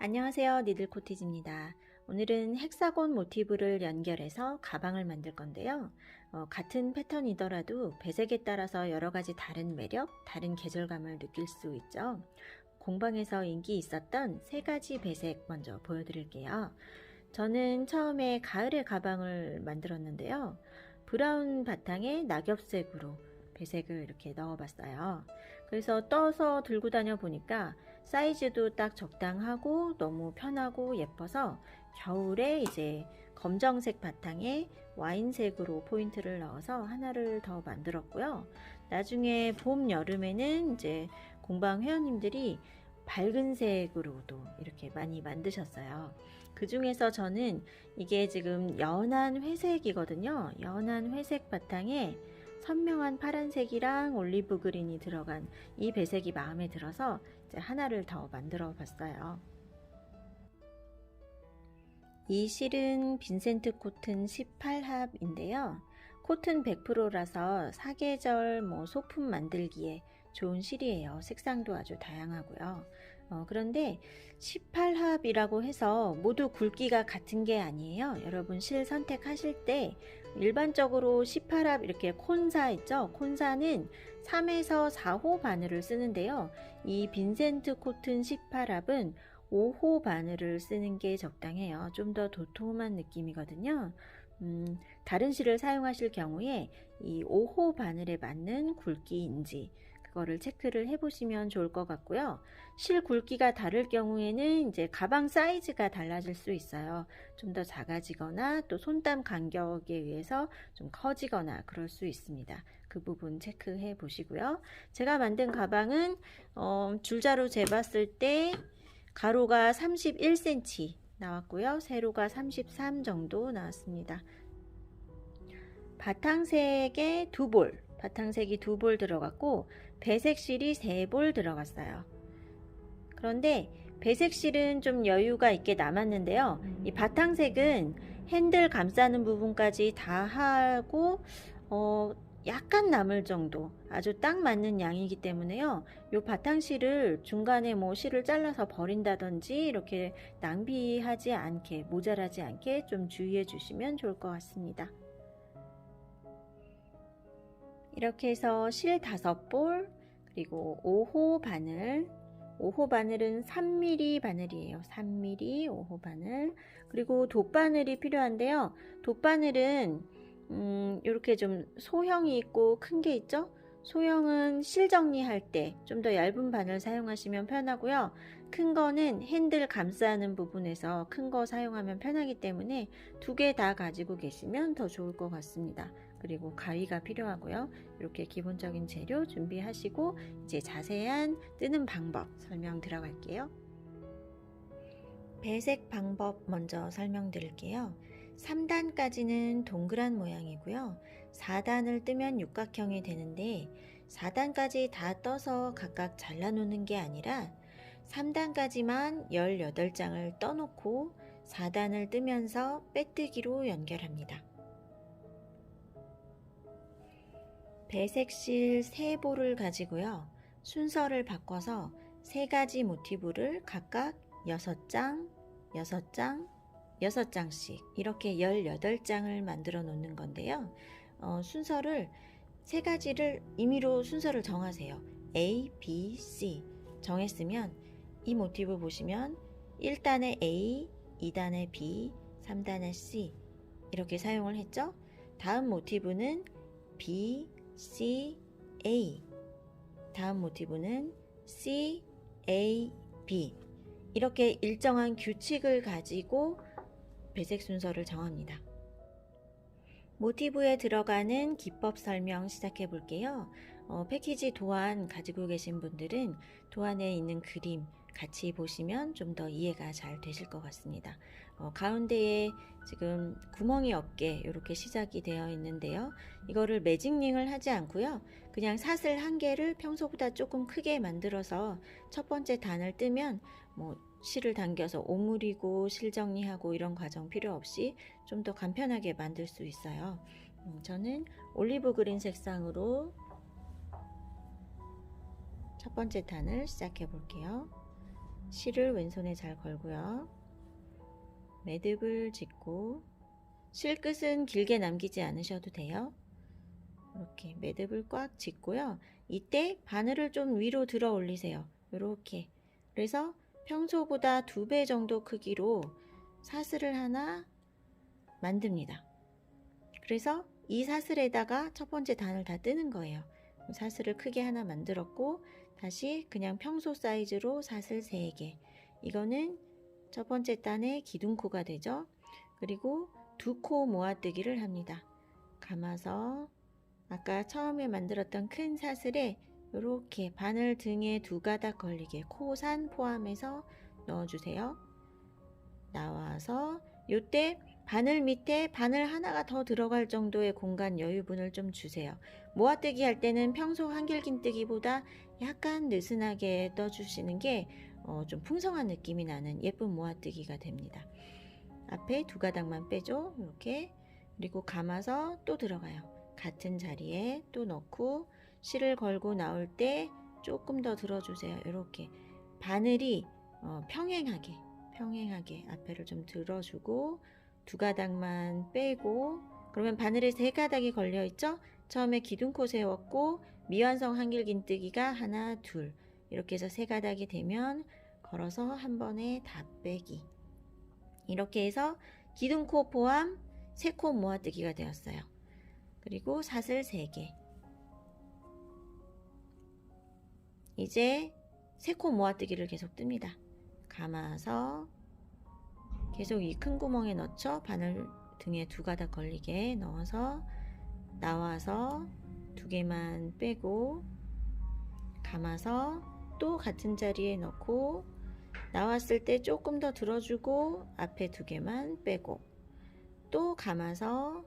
안녕하세요, 니들코티즈입니다. 오늘은 헥사곤 모티브를 연결해서 가방을 만들 건데요. 같은 패턴이더라도 배색에 따라서 여러가지 다른 매력, 다른 계절감을 느낄 수 있죠. 공방에서 인기 있었던 3가지 배색 먼저 보여드릴게요. 저는 처음에 가을의 가방을 만들었는데요. 브라운 바탕에 낙엽색으로 배색을 이렇게 넣어봤어요. 그래서 떠서 들고 다녀 보니까 사이즈도 딱 적당하고 너무 편하고 예뻐서 겨울에 이제 검정색 바탕에 와인색으로 포인트를 넣어서 하나를 더 만들었고요. 나중에 봄, 여름에는 이제 공방 회원님들이 밝은 색으로도 이렇게 많이 만드셨어요. 그 중에서 저는 이게 지금 연한 회색이거든요. 연한 회색 바탕에 선명한 파란색이랑 올리브 그린이 들어간 이 배색이 마음에 들어서 이제 하나를 더 만들어 봤어요. 이 실은 빈센트 코튼 18합인데요. 코튼 100%라서 사계절 소품 만들기에 좋은 실이에요. 색상도 아주 다양하고요. 그런데 18합이라고 해서 모두 굵기가 같은 게 아니에요. 여러분 실 선택하실 때 일반적으로 18합 이렇게 콘사 있죠? 콘사는 3에서 4호 바늘을 쓰는데요. 이 빈센트 코튼 18합은 5호 바늘을 쓰는 게 적당해요. 좀 더 도톰한 느낌이거든요. 다른 실을 사용하실 경우에 이 5호 바늘에 맞는 굵기인지 그거를 체크를 해보시면 좋을 것 같고요. 실 굵기가 다를 경우에는 이제 가방 사이즈가 달라질 수 있어요. 좀 더 작아지거나 또 손땀 간격에 의해서 좀 커지거나 그럴 수 있습니다. 그 부분 체크해 보시고요. 제가 만든 가방은 줄자로 재봤을 때 가로가 31cm 나왔고요. 세로가 33 정도 나왔습니다. 바탕색에 2볼, 바탕색이 2볼 들어갔고 배색실이 3볼 들어갔어요. 그런데 배색실은 좀 여유가 있게 남았는데요. 이 바탕색은 핸들 감싸는 부분까지 다 하고 약간 남을 정도, 아주 딱 맞는 양이기 때문에요. 이 바탕실을 중간에 실을 잘라서 버린다든지 이렇게 낭비하지 않게, 모자라지 않게 좀 주의해 주시면 좋을 것 같습니다. 이렇게 해서 실 5볼, 그리고 5호 바늘, 5호 바늘은 3mm 바늘이에요. 3mm 5호 바늘. 그리고 돗바늘이 필요한데요. 돗바늘은 이렇게 좀 소형이 있고 큰 게 있죠? 소형은 실 정리할 때 좀 더 얇은 바늘 사용하시면 편하고요. 큰 거는 핸들 감싸는 부분에서 큰 거 사용하면 편하기 때문에 2개 다 가지고 계시면 더 좋을 것 같습니다. 그리고 가위가 필요하고요. 이렇게 기본적인 재료 준비하시고 이제 자세한 뜨는 방법 설명 들어갈게요. 배색 방법 먼저 설명드릴게요. 3단까지는 동그란 모양이고요. 4단을 뜨면 육각형이 되는데 4단까지 다 떠서 각각 잘라놓는 게 아니라 3단까지만 18장을 떠놓고 4단을 뜨면서 빼뜨기로 연결합니다. 배색실 3볼을 가지고요. 순서를 바꿔서 3가지 모티브를 각각 6장, 6장, 6장씩 이렇게 18장을 만들어 놓는 건데요. 순서를 3가지를 임의로 순서를 정하세요. A, B, C 정했으면 이 모티브 보시면 1단에 A, 2단에 B, 3단에 C 이렇게 사용을 했죠. 다음 모티브는 B, C, A 다음 모티브는 C, A, B 이렇게 일정한 규칙을 가지고 배색 순서를 정합니다. 모티브에 들어가는 기법 설명 시작해 볼게요. 패키지 도안 가지고 계신 분들은 도안에 있는 그림 같이 보시면 좀 더 이해가 잘 되실 것 같습니다. 가운데에 지금 구멍이 없게 이렇게 시작이 되어 있는데요. 이거를 매직링을 하지 않고요. 그냥 사슬 1개를 평소보다 조금 크게 만들어서 첫 번째 단을 뜨면 실을 당겨서 오므리고 실 정리하고 이런 과정 필요 없이 좀 더 간편하게 만들 수 있어요. 저는 올리브 그린 색상으로 첫 번째 단을 시작해 볼게요. 실을 왼손에 잘 걸고요. 매듭을 짓고 실 끝은 길게 남기지 않으셔도 돼요. 이렇게 매듭을 꽉 짓고요. 이때 바늘을 좀 위로 들어 올리세요. 이렇게. 그래서 평소보다 2배 정도 크기로 사슬을 하나 만듭니다. 그래서 이 사슬에다가 첫 번째 단을 다 뜨는 거예요. 사슬을 크게 하나 만들었고 다시 그냥 평소 사이즈로 사슬 3개. 이거는 첫 번째 단의 기둥코가 되죠. 그리고 2코 모아뜨기를 합니다. 감아서 아까 처음에 만들었던 큰 사슬에 이렇게 바늘 등에 2가닥 걸리게 코산 포함해서 넣어주세요. 나와서 이때 바늘 밑에 바늘 하나가 더 들어갈 정도의 공간 여유분을 좀 주세요. 모아뜨기 할 때는 평소 한길긴뜨기보다 약간 느슨하게 떠주시는 게 좀 풍성한 느낌이 나는 예쁜 모아뜨기가 됩니다. 앞에 2가닥만 빼죠. 이렇게. 그리고 감아서 또 들어가요. 같은 자리에 또 넣고 실을 걸고 나올 때 조금 더 들어주세요. 이렇게 바늘이 평행하게 앞에를 좀 들어주고 2가닥만 빼고, 그러면 바늘에 3가닥이 걸려 있죠. 처음에 기둥코 세웠고 미완성 한길긴뜨기가 하나, 둘 이렇게 해서 3가닥이 되면 걸어서 한 번에 다 빼기. 이렇게 해서 기둥코 포함 3코 모아뜨기가 되었어요. 그리고 사슬 3개. 이제 3코 모아뜨기를 계속 뜹니다. 감아서 계속 이 큰 구멍에 넣죠. 바늘 등에 2가닥 걸리게 넣어서 나와서 2개만 빼고 감아서 또 같은 자리에 넣고 나왔을 때 조금 더 들어주고 앞에 2개만 빼고 또 감아서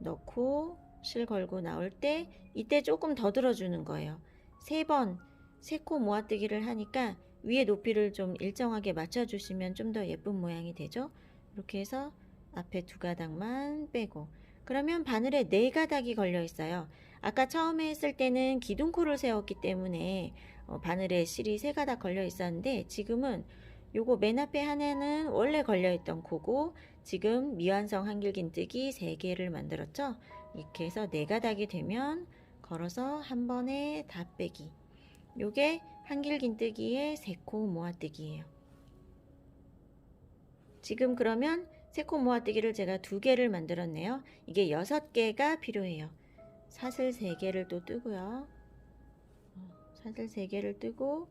넣고 실 걸고 나올 때 이때 조금 더 들어주는 거예요. 3번 3코 모아뜨기를 하니까 위에 높이를 좀 일정하게 맞춰주시면 좀 더 예쁜 모양이 되죠. 이렇게 해서 앞에 2가닥만 빼고, 그러면 바늘에 4가닥이 걸려 있어요. 아까 처음에 했을 때는 기둥코를 세웠기 때문에 바늘에 실이 3가닥 걸려 있었는데 지금은 요거 맨 앞에 하나는 원래 걸려 있던 코고 지금 미완성 한길긴뜨기 3개를 만들었죠. 이렇게 해서 4가닥이 되면 걸어서 한 번에 다 빼기. 요게 한길긴뜨기의 3코 모아뜨기예요. 지금 그러면 3코 모아뜨기를 제가 2개를 만들었네요. 이게 6개가 필요해요. 사슬 3개를 또 뜨고요. 사슬 3개를 뜨고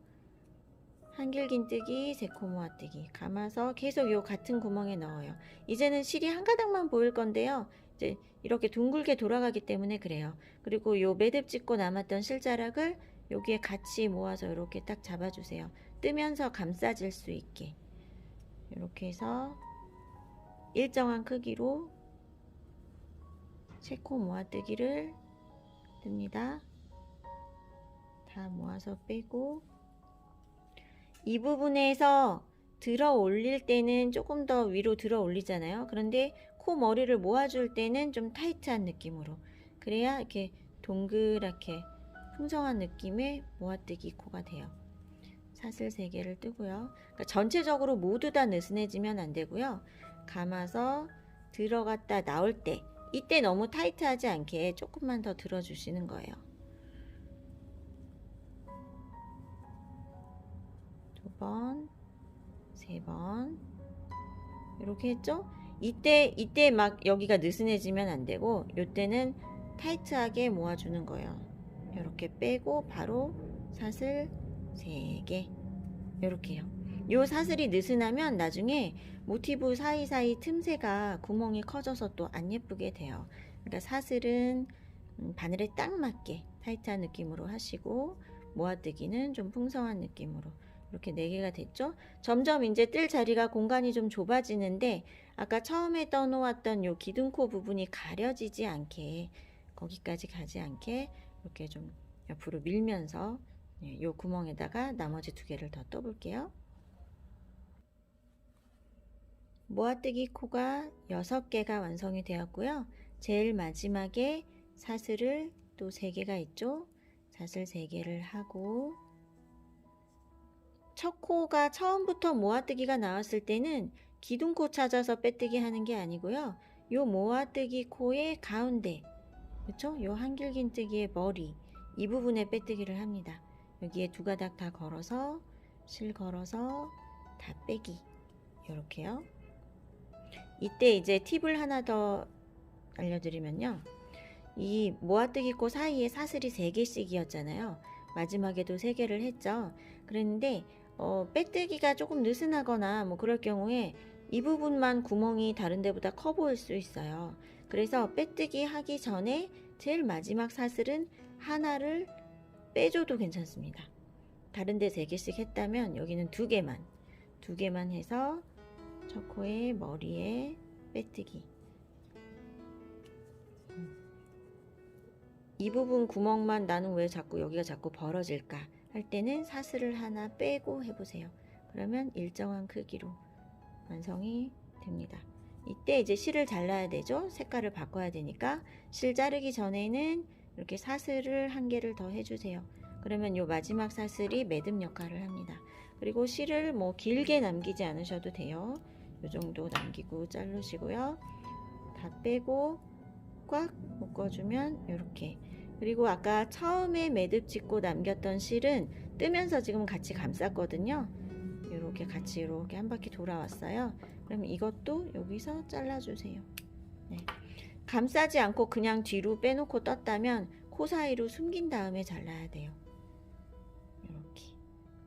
한길긴뜨기 3코 모아뜨기 감아서 계속 요 같은 구멍에 넣어요. 이제는 실이 한 가닥만 보일 건데요. 이제 이렇게 둥글게 돌아가기 때문에 그래요. 그리고 요 매듭 짓고 남았던 실자락을 여기에 같이 모아서 이렇게 딱 잡아주세요. 뜨면서 감싸질 수 있게. 이렇게 해서 일정한 크기로 3코 모아뜨기를 뜹니다. 다 모아서 빼고 이 부분에서 들어 올릴 때는 조금 더 위로 들어 올리잖아요. 그런데 코 머리를 모아줄 때는 좀 타이트한 느낌으로, 그래야 이렇게 동그랗게 풍성한 느낌의 모아뜨기 코가 돼요. 사슬 3개를 뜨고요. 그러니까 전체적으로 모두 다 느슨해지면 안 되고요. 감아서 들어갔다 나올 때 이때 너무 타이트하지 않게 조금만 더 들어주시는 거예요. 2번, 3번 이렇게 했죠? 이때 막 여기가 느슨해지면 안 되고 이때는 타이트하게 모아주는 거예요. 이렇게 빼고 바로 사슬 3개 이렇게요. 요 사슬이 느슨하면 나중에 모티브 사이사이 틈새가 구멍이 커져서 또 안 예쁘게 돼요. 그러니까 사슬은 바늘에 딱 맞게 타이트한 느낌으로 하시고 모아뜨기는 좀 풍성한 느낌으로 이렇게 4개가 됐죠. 점점 이제 뜰 자리가 공간이 좀 좁아지는데 아까 처음에 떠놓았던 요 기둥코 부분이 가려지지 않게, 거기까지 가지 않게 이렇게 좀 옆으로 밀면서 요 구멍에다가 나머지 2개를 더 떠볼게요. 모아뜨기 코가 6개가 완성이 되었고요. 제일 마지막에 사슬을 또 3개가 있죠. 사슬 3개를 하고 첫 코가 처음부터 모아뜨기가 나왔을 때는 기둥코 찾아서 빼뜨기 하는 게 아니고요. 요 모아뜨기 코의 가운데, 그렇죠? 요 한길긴뜨기의 머리, 이 부분에 빼뜨기를 합니다. 여기에 두 가닥 다 걸어서 실 걸어서 다 빼기, 요렇게요. 이때 이제 팁을 하나 더 알려드리면요. 이 모아뜨기 코 사이에 사슬이 3개씩이었잖아요. 마지막에도 3개를 했죠. 그랬는데 빼뜨기가 조금 느슨하거나 뭐 그럴 경우에 이 부분만 구멍이 다른 데보다 커 보일 수 있어요. 그래서 빼뜨기 하기 전에 제일 마지막 사슬은 하나를 빼줘도 괜찮습니다. 다른 데 3개씩 했다면 여기는 2개만 해서 첫 코의 머리에 빼뜨기. 이 부분 구멍만 나는 왜 자꾸 여기가 자꾸 벌어질까 할 때는 사슬을 하나 빼고 해보세요. 그러면 일정한 크기로 완성이 됩니다. 이때 이제 실을 잘라야 되죠. 색깔을 바꿔야 되니까 실 자르기 전에는 이렇게 사슬을 1개를 더 해주세요. 그러면 요 마지막 사슬이 매듭 역할을 합니다. 그리고 실을 뭐 길게 남기지 않으셔도 돼요. 요 정도 남기고 자르시고요. 다 빼고 꽉 묶어주면 이렇게. 그리고 아까 처음에 매듭 짓고 남겼던 실은 뜨면서 지금 같이 감쌌거든요. 이렇게 같이 이렇게 한 바퀴 돌아왔어요. 그럼 이것도 여기서 잘라주세요. 네. 감싸지 않고 그냥 뒤로 빼놓고 떴다면 코 사이로 숨긴 다음에 잘라야 돼요. 이렇게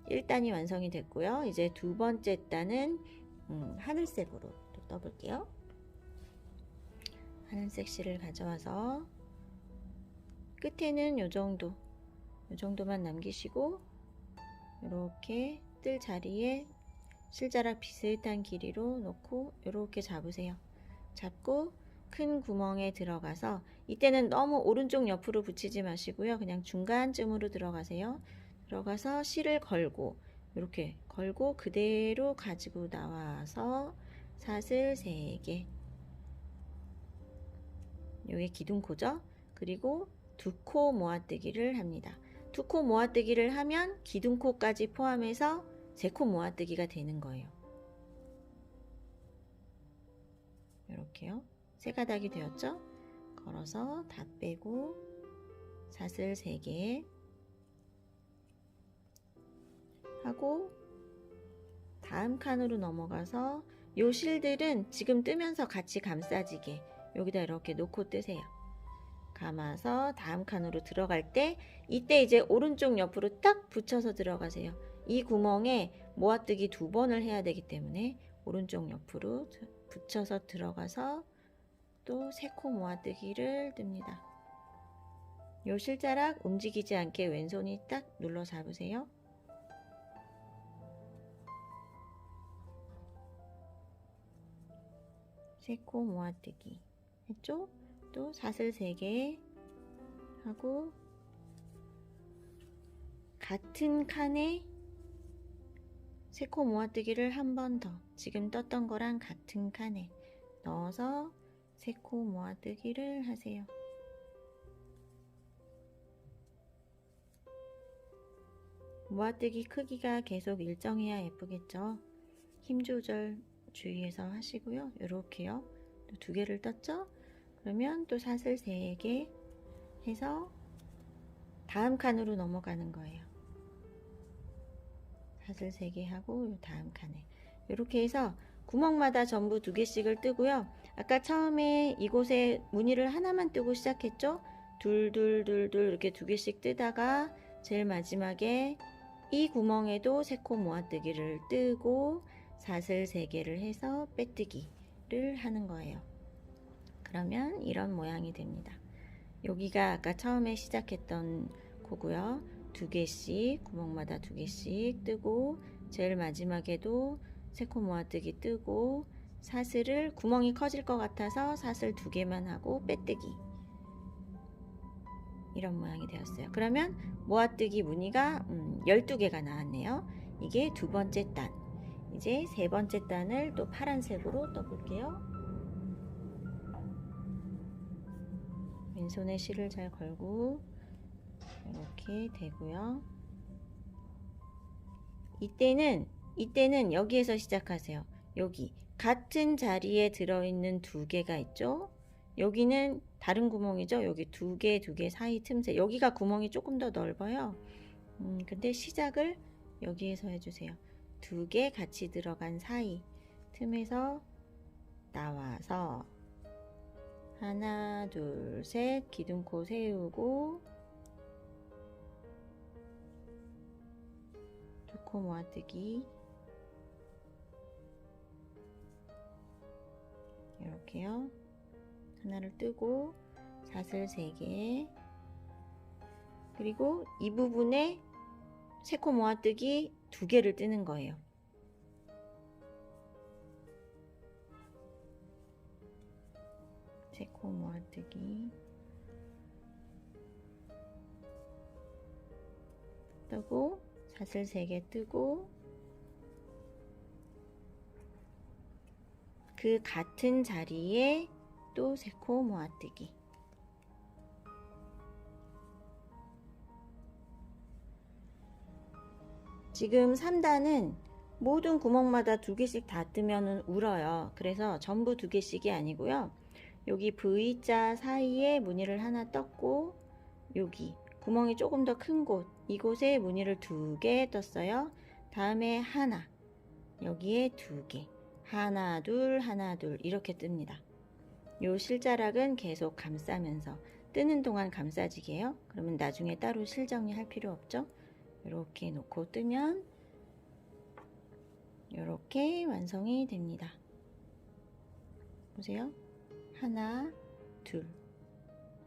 1단이 완성이 됐고요. 이제 두 번째 단은 하늘색으로 또 떠볼게요. 하늘색 실을 가져와서 끝에는 요 정도만 남기시고 이렇게 뜰 자리에 실자락 비슷한 길이로 놓고 이렇게 잡으세요. 잡고 큰 구멍에 들어가서 이때는 너무 오른쪽 옆으로 붙이지 마시고요. 그냥 중간쯤으로 들어가세요. 들어가서 실을 걸고 이렇게 걸고 그대로 가지고 나와서 사슬 3개. 요게 기둥코죠. 그리고 2코 모아뜨기를 합니다. 2코 모아뜨기를 하면 기둥코까지 포함해서 3코 모아뜨기가 되는 거예요. 이렇게요. 3가닥이 되었죠. 걸어서 다 빼고 사슬 3개 하고 다음 칸으로 넘어가서 요 실들은 지금 뜨면서 같이 감싸지게 여기다 이렇게 놓고 뜨세요. 감아서 다음 칸으로 들어갈 때 이때 이제 오른쪽 옆으로 딱 붙여서 들어가세요. 이 구멍에 모아뜨기 2번을 해야 되기 때문에 오른쪽 옆으로 붙여서 들어가서 또 3코 모아뜨기를 뜹니다. 요 실자락 움직이지 않게 왼손이 딱 눌러 잡으세요. 세 코 모아뜨기 했죠? 또 사슬 3개 하고 같은 칸에 3코 모아뜨기를 한 번 더 지금 떴던 거랑 같은 칸에 넣어서 3코 모아뜨기를 하세요. 모아뜨기 크기가 계속 일정해야 예쁘겠죠. 힘 조절 주의해서 하시고요. 이렇게요. 또 2개를 떴죠? 그러면 또 사슬 3개 해서 다음 칸으로 넘어가는 거예요. 사슬 3개 하고 다음 칸에 이렇게 해서 구멍마다 전부 2개씩을 뜨고요. 아까 처음에 이곳에 무늬를 하나만 뜨고 시작했죠? 둘둘둘둘 이렇게 2개씩 뜨다가 제일 마지막에 이 구멍에도 3코 모아뜨기를 뜨고 사슬 3개를 해서 빼뜨기를 하는 거예요. 그러면 이런 모양이 됩니다. 여기가 아까 처음에 시작했던 코고요. 2개씩 구멍마다 2개씩 뜨고 제일 마지막에도 3코 모아뜨기 뜨고 사슬을 구멍이 커질 것 같아서 사슬 2개만 하고 빼뜨기 이런 모양이 되었어요. 그러면 모아뜨기 무늬가 12개가 나왔네요. 이게 두 번째 단. 이제 세 번째 단을 또 파란색으로 떠볼게요. 왼손에 실을 잘 걸고 이렇게 대고요. 이때는 여기에서 시작하세요. 여기 같은 자리에 들어있는 두 개가 있죠. 여기는 다른 구멍이죠. 여기 두 개 사이 틈새. 여기가 구멍이 조금 더 넓어요. 근데 시작을 여기에서 해주세요. 두 개 같이 들어간 사이 틈에서 나와서 하나, 둘, 셋 기둥코 세우고 두 코 모아뜨기 이렇게요. 하나를 뜨고 사슬 3개 그리고 이 부분에 세 코 모아뜨기 2개를 뜨는 거예요. 세 코 모아뜨기 뜨고 사슬 3개 뜨고 그 같은 자리에 또 세 코 모아뜨기 지금 3단은 모든 구멍마다 2개씩 다 뜨면 울어요. 그래서 전부 2개씩이 아니고요. 여기 V자 사이에 무늬를 하나 떴고 여기 구멍이 조금 더 큰 곳 이곳에 무늬를 2개 떴어요. 다음에 하나 여기에 2개 하나 둘 하나 둘 이렇게 뜹니다. 요 실자락은 계속 감싸면서 뜨는 동안 감싸지게요. 그러면 나중에 따로 실정리할 필요 없죠. 이렇게 놓고 뜨면 이렇게 완성이 됩니다. 보세요. 하나, 둘.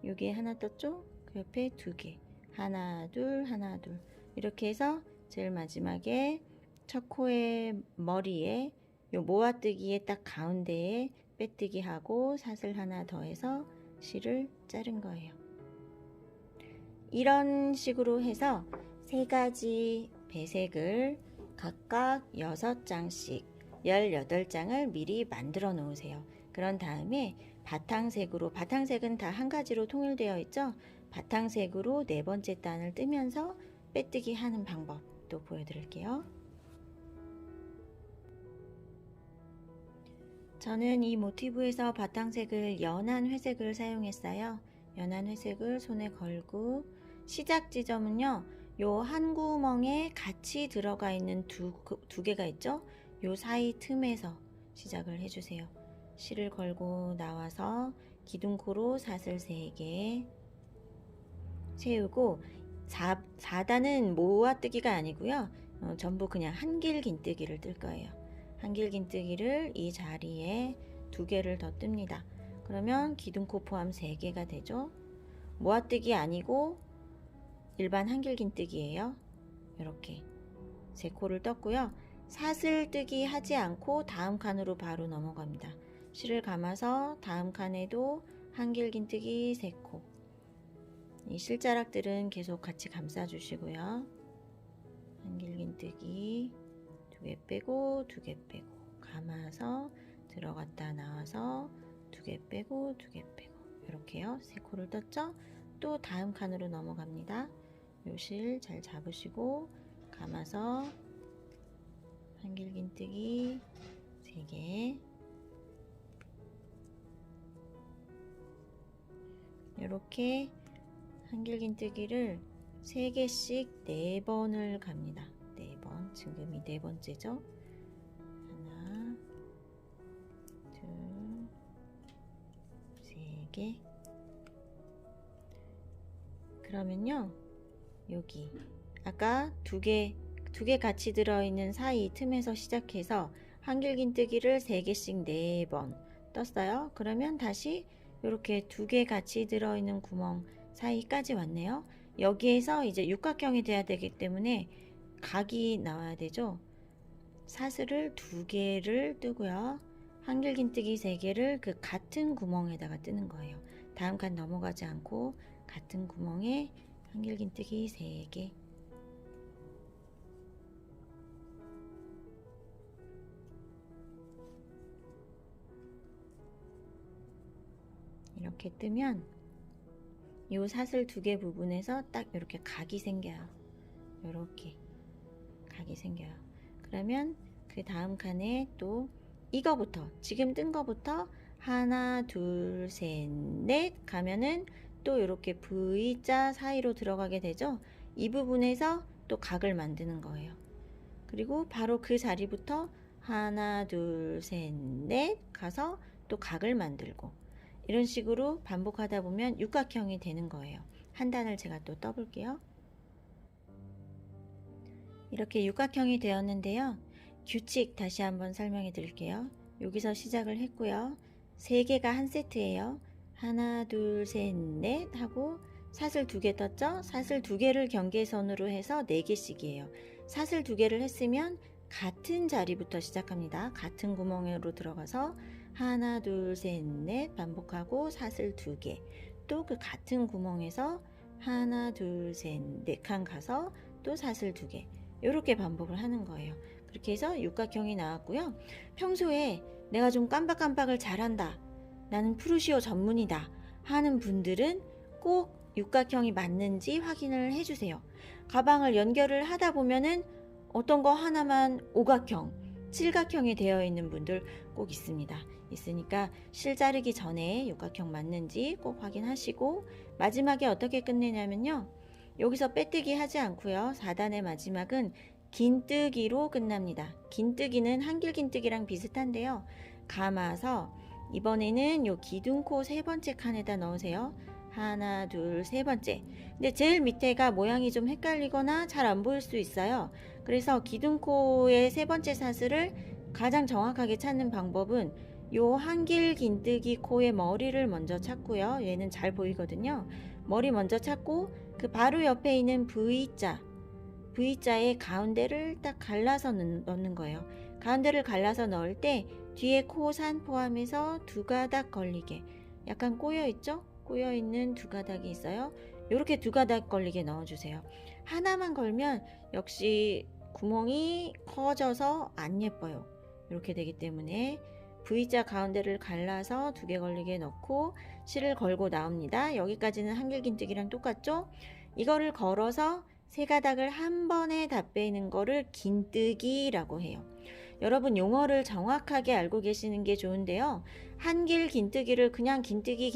여기에 하나 떴죠? 그 옆에 2개. 하나, 둘, 하나, 둘. 이렇게 해서 제일 마지막에 첫 코의 머리에 요 모아뜨기에 딱 가운데에 빼뜨기 하고 사슬 하나 더해서 실을 자른 거예요. 이런 식으로 해서 3가지 배색을 각각 6장씩 18장을 미리 만들어 놓으세요. 그런 다음에 바탕색으로 바탕색은 다 한 가지로 통일되어 있죠. 바탕색으로 4번째 단을 뜨면서 빼뜨기 하는 방법도 보여드릴게요. 저는 이 모티브에서 바탕색을 연한 회색을 사용했어요. 연한 회색을 손에 걸고 시작 지점은요. 요 한 구멍에 같이 들어가 있는 두 개가 있죠. 요 사이 틈에서 시작을 해주세요. 실을 걸고 나와서 기둥코로 사슬 3개 세우고 4단은 모아뜨기가 아니고요. 전부 그냥 한길긴뜨기를 뜰 거예요. 한길긴뜨기를 이 자리에 2개를 더 뜹니다. 그러면 기둥코 포함 3개가 되죠. 모아뜨기 아니고 일반 한길긴뜨기예요. 이렇게 3코를 떴고요. 사슬뜨기 하지 않고 다음 칸으로 바로 넘어갑니다. 실을 감아서 다음 칸에도 한길긴뜨기 3코. 이 실자락들은 계속 같이 감싸 주시고요. 한길긴뜨기 2개 빼고 2개 빼고 감아서 들어갔다 나와서 2개 빼고 2개 빼고 이렇게요. 3코를 떴죠? 또 다음 칸으로 넘어갑니다. 요 실 잘 잡으시고 감아서 한길긴뜨기 3개 이렇게 한길긴뜨기를 3개씩 4번을 갑니다. 4번 지금이 4번째죠. 하나 둘 3개 그러면요 여기 아까 두 개 같이 들어있는 사이 틈에서 시작해서 한길긴뜨기를 3개씩 4번 떴어요. 그러면 다시 이렇게 2개 같이 들어있는 구멍 사이까지 왔네요. 여기에서 이제 육각형이 돼야 되기 때문에 각이 나와야 되죠. 사슬을 2개를 뜨고요. 한길긴뜨기 3개를 그 같은 구멍에다가 뜨는 거예요. 다음 칸 넘어가지 않고 같은 구멍에 한길긴뜨기 3개 이렇게 뜨면 이 사슬 2개 부분에서 딱 이렇게 각이 생겨요. 이렇게 각이 생겨요. 그러면 그 다음 칸에 또 이거부터, 지금 뜬 거부터 하나, 둘, 셋, 넷 가면은 또 이렇게 V자 사이로 들어가게 되죠. 이 부분에서 또 각을 만드는 거예요. 그리고 바로 그 자리부터 하나, 둘, 셋, 넷 가서 또 각을 만들고, 이런 식으로 반복하다 보면 육각형이 되는 거예요. 한 단을 제가 또 떠볼게요. 이렇게 육각형이 되었는데요. 규칙 다시 한번 설명해 드릴게요. 여기서 시작을 했고요. 3개가 한 세트예요. 하나, 둘, 셋, 넷 하고 사슬 2개 떴죠? 사슬 2개를 경계선으로 해서 4개씩이에요. 사슬 2개를 했으면 같은 자리부터 시작합니다. 같은 구멍으로 들어가서 하나, 둘, 셋, 넷 반복하고 사슬 2개. 또 그 같은 구멍에서 하나, 둘, 셋, 넷 칸 가서 또 사슬 2개. 이렇게 반복을 하는 거예요. 그렇게 해서 육각형이 나왔고요. 평소에 내가 좀 깜빡깜빡을 잘한다, 나는 프루시오 전문이다 하는 분들은 꼭 육각형이 맞는지 확인을 해주세요. 가방을 연결을 하다 보면은 어떤 거 하나만 오각형, 칠각형이 되어 있는 분들 꼭 있습니다. 있으니까 실 자르기 전에 육각형 맞는지 꼭 확인하시고, 마지막에 어떻게 끝내냐면요. 여기서 빼뜨기 하지 않고요. 4단의 마지막은 긴뜨기로 끝납니다. 긴뜨기는 한길긴뜨기랑 비슷한데요. 감아서 이번에는 요 기둥코 3번째 칸에다 넣으세요. 하나, 둘, 3번째. 근데 제일 밑에가 모양이 좀 헷갈리거나 잘 안 보일 수 있어요. 그래서 기둥코의 3번째 사슬을 가장 정확하게 찾는 방법은 요 한길긴뜨기 코의 머리를 먼저 찾고요. 얘는 잘 보이거든요. 머리 먼저 찾고 그 바로 옆에 있는 V자의 가운데를 딱 갈라서 넣는 거예요. 가운데를 갈라서 넣을 때 뒤에 코산 포함해서 2가닥 걸리게, 약간 꼬여있죠? 꼬여있는 2가닥이 있어요. 이렇게 2가닥 걸리게 넣어주세요. 하나만 걸면 역시 구멍이 커져서 안 예뻐요. 이렇게 되기 때문에 V자 가운데를 갈라서 2개 걸리게 넣고 실을 걸고 나옵니다. 여기까지는 한길긴뜨기랑 똑같죠? 이거를 걸어서 3가닥을 한 번에 다 빼는 거를 긴뜨기라고 해요. 여러분 용어를 정확하게 알고 계시는 게 좋은데요. 한길긴뜨기를 그냥 긴뜨기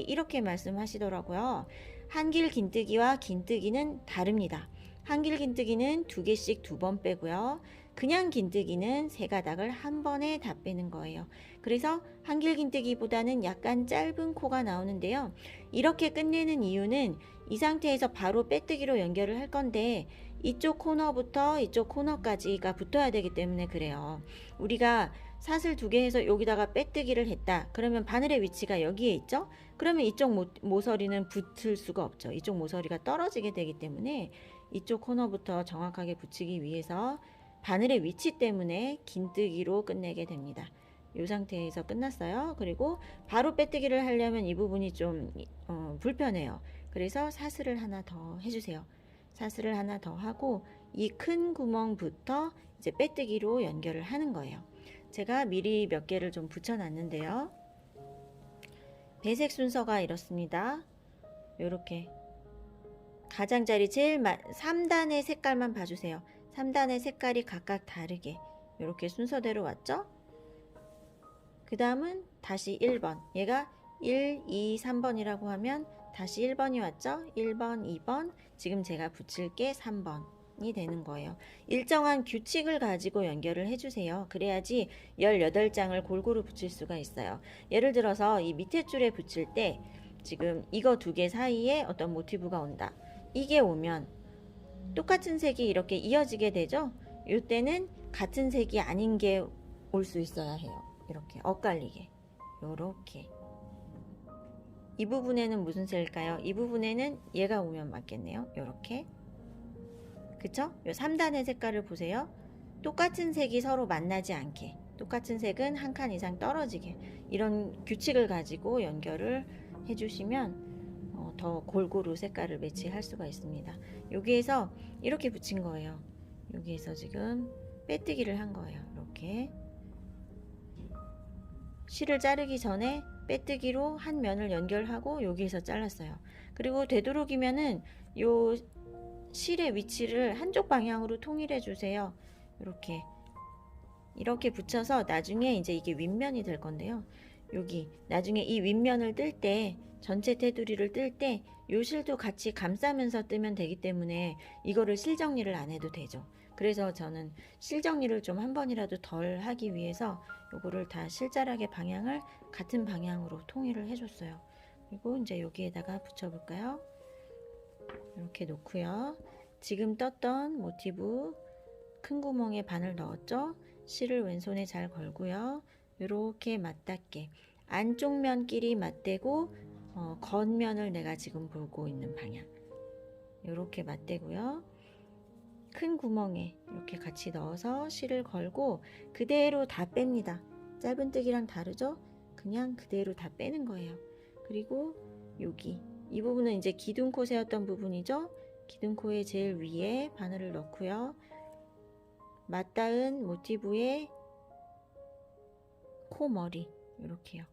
이렇게 말씀하시더라고요. 한길긴뜨기와 긴뜨기는 다릅니다. 한길긴뜨기는 2개씩 2번 빼고요. 그냥 긴뜨기는 3가닥을 한 번에 다 빼는 거예요. 그래서 한길긴뜨기보다는 약간 짧은 코가 나오는데요. 이렇게 끝내는 이유는 이 상태에서 바로 빼뜨기로 연결을 할 건데 이쪽 코너부터 이쪽 코너까지가 붙어야 되기 때문에 그래요. 우리가 사슬 2개 해서 여기다가 빼뜨기를 했다. 그러면 바늘의 위치가 여기에 있죠? 그러면 이쪽 모서리는 붙을 수가 없죠. 이쪽 모서리가 떨어지게 되기 때문에 이쪽 코너부터 정확하게 붙이기 위해서 바늘의 위치 때문에 긴뜨기로 끝내게 됩니다. 이 상태에서 끝났어요. 그리고 바로 빼뜨기를 하려면 이 부분이 좀 불편해요. 그래서 사슬을 하나 더 해주세요. 사슬을 하나 더 하고 이 큰 구멍부터 이제 빼뜨기로 연결을 하는 거예요. 제가 미리 몇 개를 좀 붙여놨는데요. 배색 순서가 이렇습니다. 이렇게 가장자리 제일 3단의 색깔만 봐주세요. 3단의 색깔이 각각 다르게 이렇게 순서대로 왔죠? 그 다음은 다시 1번, 얘가 1, 2, 3번이라고 하면 다시 1번이 왔죠? 1번, 2번, 지금 제가 붙일 게 3번이 되는 거예요. 일정한 규칙을 가지고 연결을 해주세요. 그래야지 18장을 골고루 붙일 수가 있어요. 예를 들어서 이 밑에 줄에 붙일 때 지금 이거 2개 사이에 어떤 모티브가 온다. 이게 오면 똑같은 색이 이렇게 이어지게 되죠? 이때는 같은 색이 아닌 게 올 수 있어야 해요. 이렇게 엇갈리게, 요렇게. 이 부분에는 무슨 색일까요? 이 부분에는 얘가 오면 맞겠네요. 요렇게. 그쵸? 요 3단의 색깔을 보세요. 똑같은 색이 서로 만나지 않게, 똑같은 색은 한 칸 이상 떨어지게, 이런 규칙을 가지고 연결을 해주시면 더 골고루 색깔을 매치할 수가 있습니다. 여기에서 이렇게 붙인 거예요. 여기에서 지금 빼뜨기를 한 거예요. 이렇게 실을 자르기 전에 빼뜨기로 한 면을 연결하고 여기에서 잘랐어요. 그리고 되도록이면은 요 실의 위치를 한쪽 방향으로 통일해 주세요. 이렇게 붙여서 나중에 이제 이게 윗면이 될 건데요. 여기 나중에 이 윗면을 뜰 때, 전체 테두리를 뜰 때 요 실도 같이 감싸면서 뜨면 되기 때문에 이거를 실 정리를 안 해도 되죠. 그래서 저는 실 정리를 좀 한 번이라도 덜 하기 위해서 요거를 다 실자락의 방향을 같은 방향으로 통일을 해줬어요. 그리고 이제 여기에다가 붙여볼까요? 이렇게 놓고요. 지금 떴던 모티브 큰 구멍에 바늘 넣었죠? 실을 왼손에 잘 걸고요. 이렇게 맞닿게 안쪽 면끼리 맞대고 겉면을 내가 지금 보고 있는 방향 이렇게 맞대고요. 큰 구멍에 이렇게 같이 넣어서 실을 걸고 그대로 다 뺍니다. 짧은뜨기랑 다르죠? 그냥 그대로 다 빼는 거예요. 그리고 여기 이 부분은 이제 기둥코 세웠던 부분이죠? 기둥코의 제일 위에 바늘을 넣고요. 맞닿은 모티브의 코머리 이렇게요.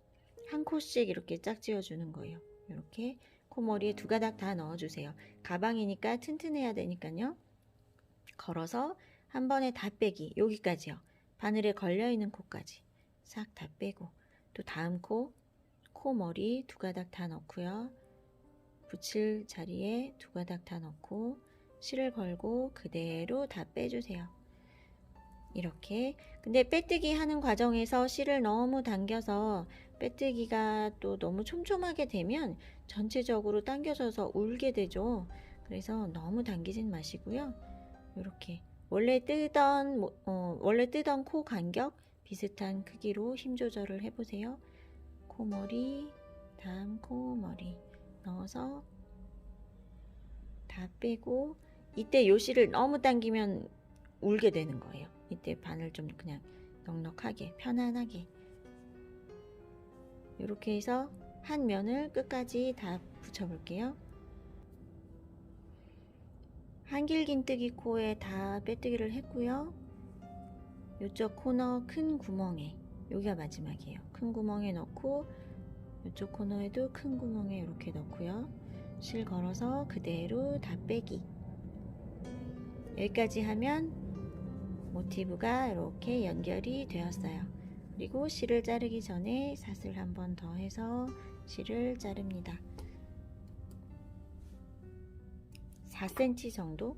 한 코씩 이렇게 짝지어 주는 거예요. 이렇게 코머리에 2가닥 다 넣어주세요. 가방이니까 튼튼해야 되니까요. 걸어서 한 번에 다 빼기. 여기까지요. 바늘에 걸려있는 코까지 싹 다 빼고 또 다음 코머리 2가닥 다 넣고요. 붙일 자리에 2가닥 다 넣고 실을 걸고 그대로 다 빼주세요. 이렇게. 근데 빼뜨기 하는 과정에서 실을 너무 당겨서 빼뜨기가 또 너무 촘촘하게 되면 전체적으로 당겨져서 울게 되죠. 그래서 너무 당기진 마시고요. 이렇게 원래 뜨던 코 간격 비슷한 크기로 힘 조절을 해보세요. 코머리, 다음 코머리 넣어서 다 빼고, 이때 요 실을 너무 당기면 울게 되는 거예요. 이때 바늘 좀 그냥 넉넉하게 편안하게 이렇게 해서 한 면을 끝까지 다 붙여 볼게요. 한길긴뜨기 코에 다 빼뜨기를 했고요. 이쪽 코너 큰 구멍에, 여기가 마지막이에요. 큰 구멍에 넣고 이쪽 코너에도 큰 구멍에 이렇게 넣고요. 실 걸어서 그대로 다 빼기. 여기까지 하면 모티브가 이렇게 연결이 되었어요. 그리고 실을 자르기 전에 사슬 한 번 더 해서 실을 자릅니다. 4cm 정도,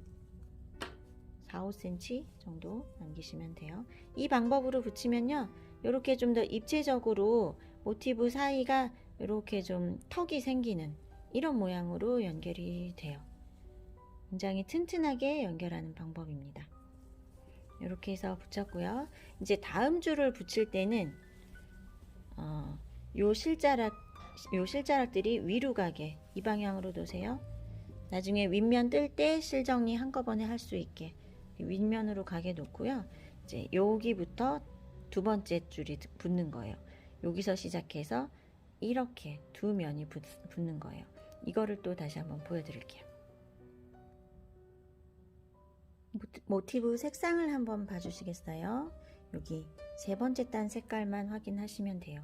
4, 5cm 정도 남기시면 돼요. 이 방법으로 붙이면요, 이렇게 좀 더 입체적으로 모티브 사이가 이렇게 좀 턱이 생기는 이런 모양으로 연결이 돼요. 굉장히 튼튼하게 연결하는 방법입니다. 이렇게 해서 붙였고요. 이제 다음 줄을 붙일 때는 요 실자락들이 위로 가게 이 방향으로 놓으세요. 나중에 윗면 뜰 때 실 정리 한꺼번에 할 수 있게 윗면으로 가게 놓고요. 이제 여기부터 2번째 줄이 붙는 거예요. 여기서 시작해서 이렇게 2면이 붙는 거예요. 이거를 또 다시 한번 보여드릴게요. 모티브 색상을 한번 봐주시겠어요? 여기 3번째 단 색깔만 확인하시면 돼요.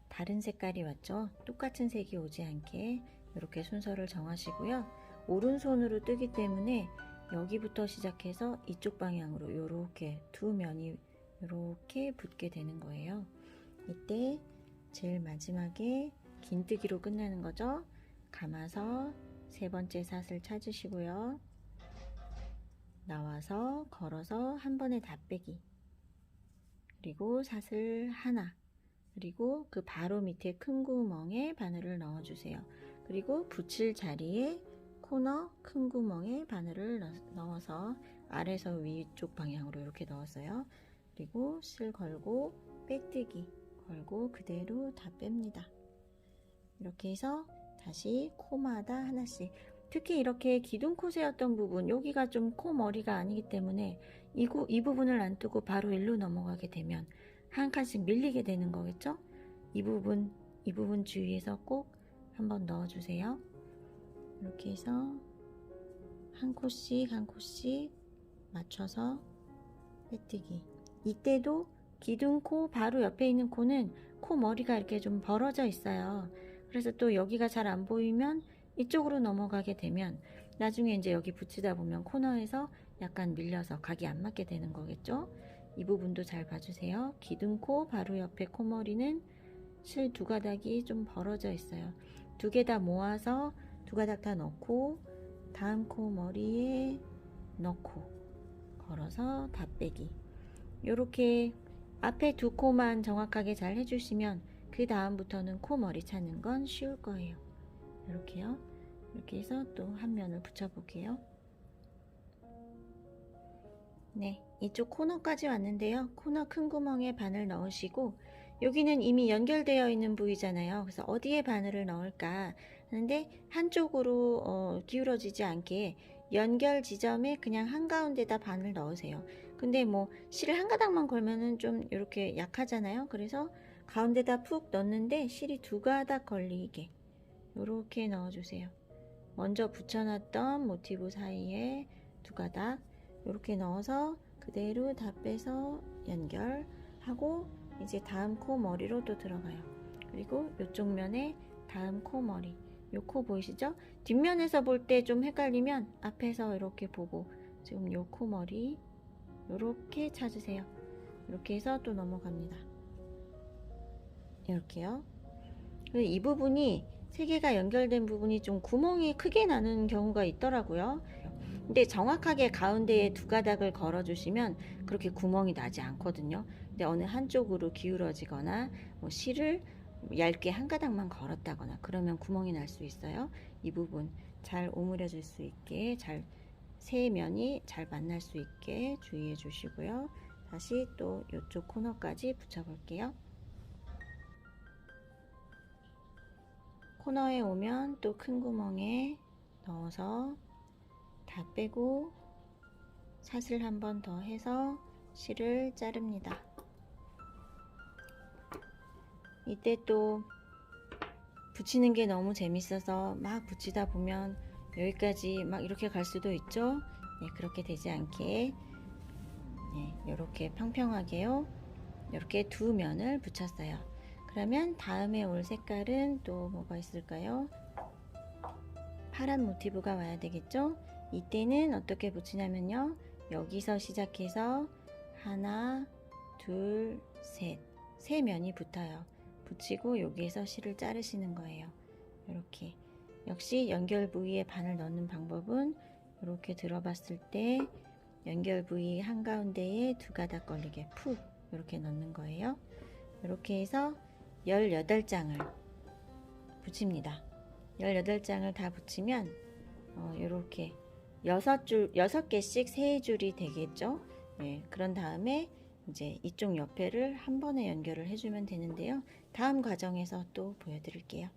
다른 색깔이 왔죠? 똑같은 색이 오지 않게 이렇게 순서를 정하시고요. 오른손으로 뜨기 때문에 여기부터 시작해서 이쪽 방향으로 이렇게 2면이 이렇게 붙게 되는 거예요. 이때 제일 마지막에 긴뜨기로 끝나는 거죠. 감아서 3번째 사슬 찾으시고요. 나와서 걸어서 한 번에 다 빼기, 그리고 사슬 하나, 그리고 그 바로 밑에 큰 구멍에 바늘을 넣어주세요. 그리고 붙일 자리에 코너 큰 구멍에 바늘을 넣어서 아래서 위쪽 방향으로 이렇게 넣었어요. 그리고 실 걸고 빼뜨기 걸고 그대로 다 뺍니다. 이렇게 해서 다시 코마다 하나씩, 특히 이렇게 기둥코 세웠던 부분, 여기가 좀 코 머리가 아니기 때문에 이 부분을 안 뜨고 바로 일로 넘어가게 되면 한 칸씩 밀리게 되는 거겠죠? 이 부분 주위에서 꼭 한번 넣어주세요. 이렇게 해서 한 코씩 한 코씩 맞춰서 빼뜨기. 이때도 기둥코 바로 옆에 있는 코는 코 머리가 이렇게 좀 벌어져 있어요. 그래서 또 여기가 잘 안 보이면 이쪽으로 넘어가게 되면 나중에 이제 여기 붙이다 보면 코너에서 약간 밀려서 각이 안 맞게 되는 거겠죠. 이 부분도 잘 봐주세요. 기둥코 바로 옆에 코머리는 실 두 가닥이 좀 벌어져 있어요. 두 개 다 모아서 두 가닥 다 넣고 다음 코머리에 넣고 걸어서 다 빼기. 요렇게 앞에 두 코만 정확하게 잘 해주시면 그 다음부터는 코머리 찾는 건 쉬울 거예요. 이렇게요. 이렇게 해서 또 한 면을 붙여 볼게요. 네, 이쪽 코너까지 왔는데요. 코너 큰 구멍에 바늘 넣으시고 여기는 이미 연결되어 있는 부위잖아요. 그래서 어디에 바늘을 넣을까 하는데 한쪽으로 기울어지지 않게 연결 지점에 그냥 한가운데다 바늘 넣으세요. 근데 뭐 실을 한 가닥만 걸면은 좀 이렇게 약하잖아요. 그래서 가운데다 푹 넣는데 실이 두 가닥 걸리게 이렇게 넣어주세요. 먼저 붙여놨던 모티브 사이에 두 가닥 이렇게 넣어서 그대로 다 빼서 연결하고 이제 다음 코 머리로 또 들어가요. 그리고 이쪽 면에 다음 코 머리, 요 코 보이시죠? 뒷면에서 볼 때 좀 헷갈리면 앞에서 이렇게 보고 지금 요 코 머리 이렇게 찾으세요. 이렇게 해서 또 넘어갑니다. 이렇게요. 이 부분이 세 개가 연결된 부분이 좀 구멍이 크게 나는 경우가 있더라고요. 근데 정확하게 가운데에 두 가닥을 걸어 주시면 그렇게 구멍이 나지 않거든요. 근데 어느 한쪽으로 기울어지거나 뭐 실을 얇게 한 가닥만 걸었다거나 그러면 구멍이 날 수 있어요. 이 부분 잘 오므려 줄 수 있게 잘 세 면이 잘 만날 수 있게 주의해 주시고요. 다시 또 이쪽 코너까지 붙여 볼게요. 코너에 오면 또 큰 구멍에 넣어서 다 빼고 사슬 한 번 더 해서 실을 자릅니다. 이때 또 붙이는 게 너무 재밌어서 막 붙이다 보면 여기까지 막 이렇게 갈 수도 있죠. 네, 그렇게 되지 않게 이렇게 평평하게요. 이렇게 두 면을 붙였어요. 그러면 다음에 올 색깔은 또 뭐가 있을까요? 파란 모티브가 와야 되겠죠? 이때는 어떻게 붙이냐면요. 여기서 시작해서 하나, 둘, 셋. 세 면이 붙어요. 붙이고 여기에서 실을 자르시는 거예요. 이렇게. 역시 연결 부위에 바늘 넣는 방법은 이렇게 들어봤을 때 연결 부위 한가운데에 두 가닥 걸리게 푹 이렇게 넣는 거예요. 이렇게 해서 18장을 붙입니다. 18장을 다 붙이면 이렇게 6개씩 3줄이 되겠죠. 네, 그런 다음에 이제 이쪽 옆에를 한 번에 연결을 해주면 되는데요. 다음 과정에서 또 보여드릴게요.